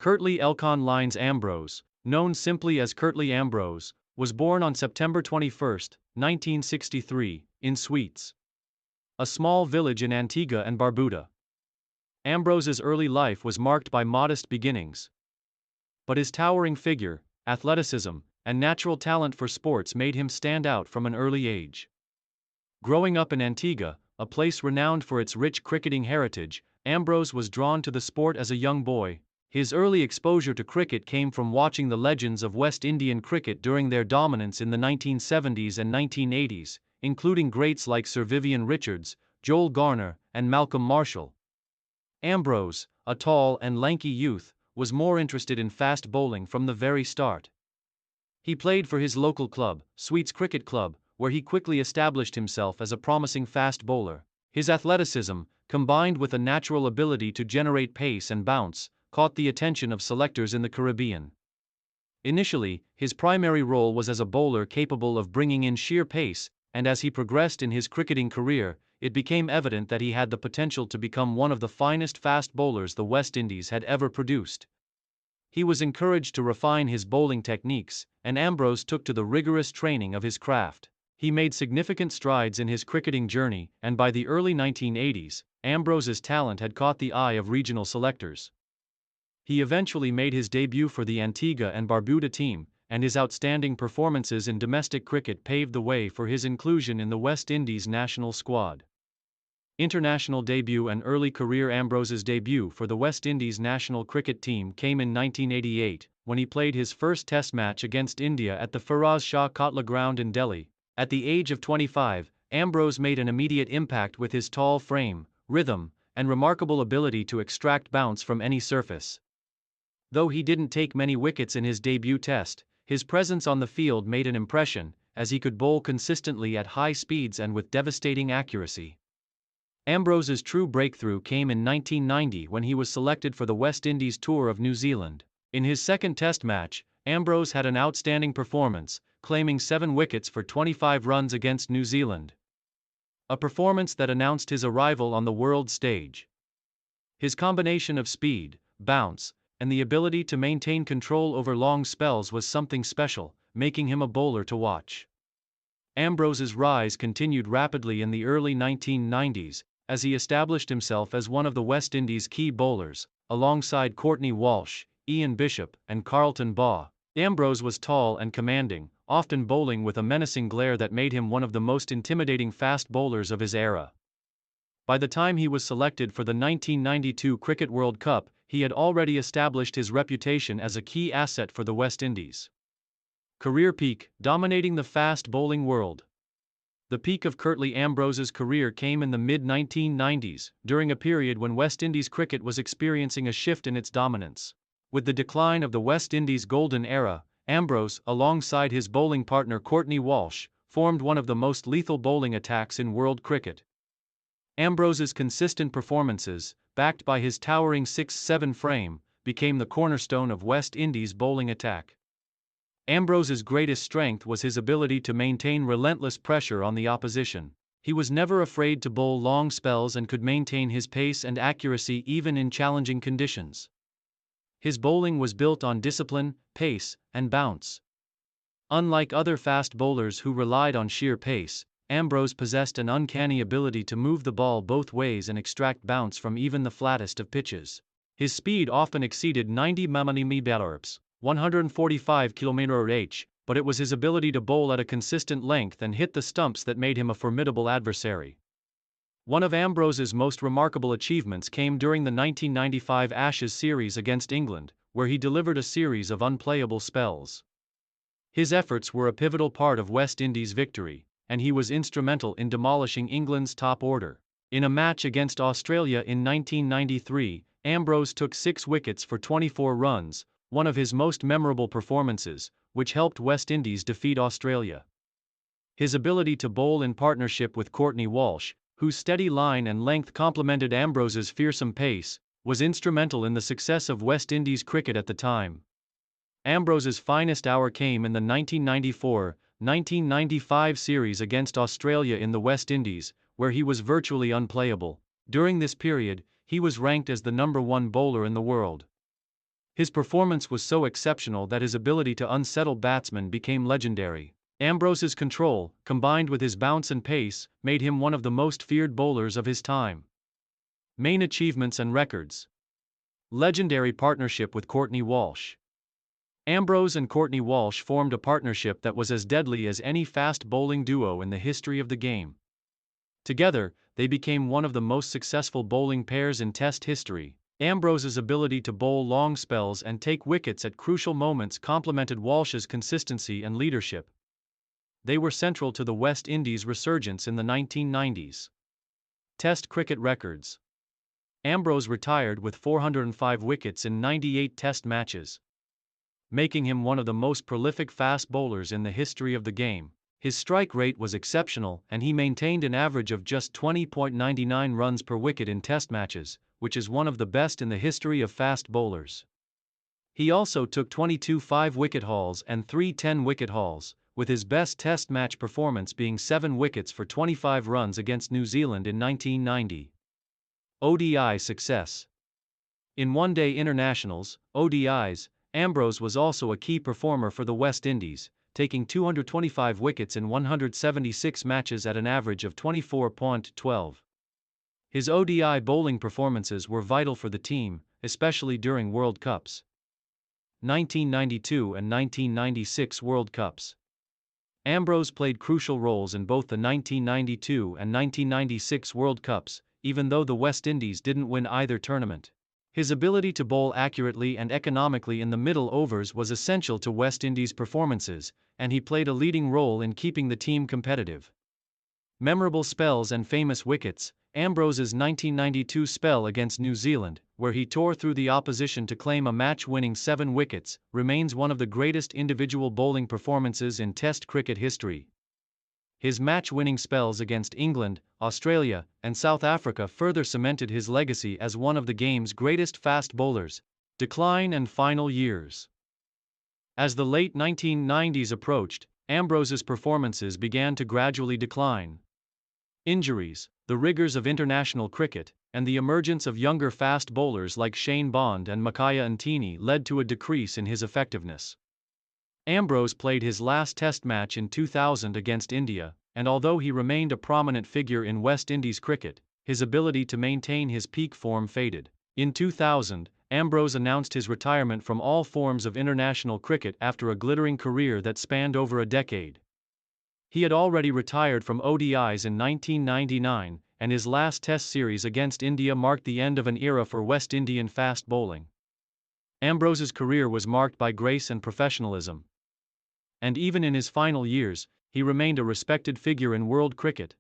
Curtly Elconn Lynes Ambrose, known simply as Curtly Ambrose, was born on September 21, 1963, in Sweets, a small village in Antigua and Barbuda. Ambrose's early life was marked by modest beginnings, but his towering figure, athleticism, and natural talent for sports made him stand out from an early age. Growing up in Antigua, a place renowned for its rich cricketing heritage, Ambrose was drawn to the sport as a young boy. His early exposure to cricket came from watching the legends of West Indian cricket during their dominance in the 1970s and 1980s, including greats like Sir Vivian Richards, Joel Garner, and Malcolm Marshall. Ambrose, a tall and lanky youth, was more interested in fast bowling from the very start. He played for his local club, Sweets Cricket Club, where he quickly established himself as a promising fast bowler. His athleticism, combined with a natural ability to generate pace and bounce, caught the attention of selectors in the Caribbean. Initially, his primary role was as a bowler capable of bringing in sheer pace, and as he progressed in his cricketing career, it became evident that he had the potential to become one of the finest fast bowlers the West Indies had ever produced. He was encouraged to refine his bowling techniques, and Ambrose took to the rigorous training of his craft. He made significant strides in his cricketing journey, and by the early 1980s, Ambrose's talent had caught the eye of regional selectors. He eventually made his debut for the Antigua and Barbuda team, and his outstanding performances in domestic cricket paved the way for his inclusion in the West Indies national squad. International debut and early career. Ambrose's debut for the West Indies national cricket team came in 1988, when he played his first Test match against India at the Firoz Shah Kotla ground in Delhi. At the age of 25, Ambrose made an immediate impact with his tall frame, rhythm, and remarkable ability to extract bounce from any surface. Though he didn't take many wickets in his debut test, his presence on the field made an impression, as he could bowl consistently at high speeds and with devastating accuracy. Ambrose's true breakthrough came in 1990 when he was selected for the West Indies tour of New Zealand. In his second test match, Ambrose had an outstanding performance, claiming 7 wickets for 25 runs against New Zealand. A performance that announced his arrival on the world stage. His combination of speed, bounce, and the ability to maintain control over long spells was something special, making him a bowler to watch. Ambrose's rise continued rapidly in the early 1990s, as he established himself as one of the West Indies' key bowlers, alongside Courtney Walsh, Ian Bishop, and Carlton Baugh. Ambrose was tall and commanding, often bowling with a menacing glare that made him one of the most intimidating fast bowlers of his era. By the time he was selected for the 1992 Cricket World Cup, he had already established his reputation as a key asset for the West Indies. Career peak, dominating the fast bowling world. The peak of Curtly Ambrose's career came in the mid-1990s, during a period when West Indies cricket was experiencing a shift in its dominance. With the decline of the West Indies' golden era, Ambrose, alongside his bowling partner Courtney Walsh, formed one of the most lethal bowling attacks in world cricket. Ambrose's consistent performances, backed by his towering 6'7" frame, became the cornerstone of West Indies' bowling attack. Ambrose's greatest strength was his ability to maintain relentless pressure on the opposition. He was never afraid to bowl long spells and could maintain his pace and accuracy even in challenging conditions. His bowling was built on discipline, pace, and bounce. Unlike other fast bowlers who relied on sheer pace, Ambrose possessed an uncanny ability to move the ball both ways and extract bounce from even the flattest of pitches. His speed often exceeded 90 mph, 145 km/h, but it was his ability to bowl at a consistent length and hit the stumps that made him a formidable adversary. One of Ambrose's most remarkable achievements came during the 1995 Ashes series against England, where he delivered a series of unplayable spells. His efforts were a pivotal part of West Indies' victory, and he was instrumental in demolishing England's top order. In a match against Australia in 1993, Ambrose took 6 wickets for 24 runs, one of his most memorable performances, which helped West Indies defeat Australia. His ability to bowl in partnership with Courtney Walsh, whose steady line and length complemented Ambrose's fearsome pace, was instrumental in the success of West Indies cricket at the time. Ambrose's finest hour came in the 1994-1995 series against Australia in the West Indies, where he was virtually unplayable. During this period, he was ranked as the #1 bowler in the world. His performance was so exceptional that his ability to unsettle batsmen became legendary. Ambrose's control, combined with his bounce and pace, made him one of the most feared bowlers of his time. Main achievements and records. Legendary partnership with Courtney Walsh. Ambrose and Courtney Walsh formed a partnership that was as deadly as any fast bowling duo in the history of the game. Together, they became one of the most successful bowling pairs in Test history. Ambrose's ability to bowl long spells and take wickets at crucial moments complemented Walsh's consistency and leadership. They were central to the West Indies' resurgence in the 1990s. Test cricket records. Ambrose retired with 405 wickets in 98 Test matches, making him one of the most prolific fast bowlers in the history of the game. His strike rate was exceptional, and he maintained an average of just 20.99 runs per wicket in Test matches, which is one of the best in the history of fast bowlers. He also took 22 5-wicket hauls and 3 10-wicket hauls, with his best Test match performance being 7 wickets for 25 runs against New Zealand in 1990. ODI success. In one-day internationals, ODIs, Ambrose was also a key performer for the West Indies, taking 225 wickets in 176 matches at an average of 24.12. His ODI bowling performances were vital for the team, especially during World Cups. 1992 and 1996 World Cups. Ambrose played crucial roles in both the 1992 and 1996 World Cups, even though the West Indies didn't win either tournament. His ability to bowl accurately and economically in the middle overs was essential to West Indies' performances, and he played a leading role in keeping the team competitive. Memorable spells and famous wickets. Ambrose's 1992 spell against New Zealand, where he tore through the opposition to claim a match-winning 7 wickets, remains one of the greatest individual bowling performances in Test cricket history. His match-winning spells against England, Australia, and South Africa further cemented his legacy as one of the game's greatest fast bowlers. Decline and final years. As the late 1990s approached, Ambrose's performances began to gradually decline. Injuries, the rigors of international cricket, and the emergence of younger fast bowlers like Shane Bond and Makaya Ntini led to a decrease in his effectiveness. Ambrose played his last Test match in 2000 against India, and although he remained a prominent figure in West Indies cricket, his ability to maintain his peak form faded. In 2000, Ambrose announced his retirement from all forms of international cricket after a glittering career that spanned over a decade. He had already retired from ODIs in 1999, and his last Test series against India marked the end of an era for West Indian fast bowling. Ambrose's career was marked by grace and professionalism. And even in his final years, he remained a respected figure in world cricket.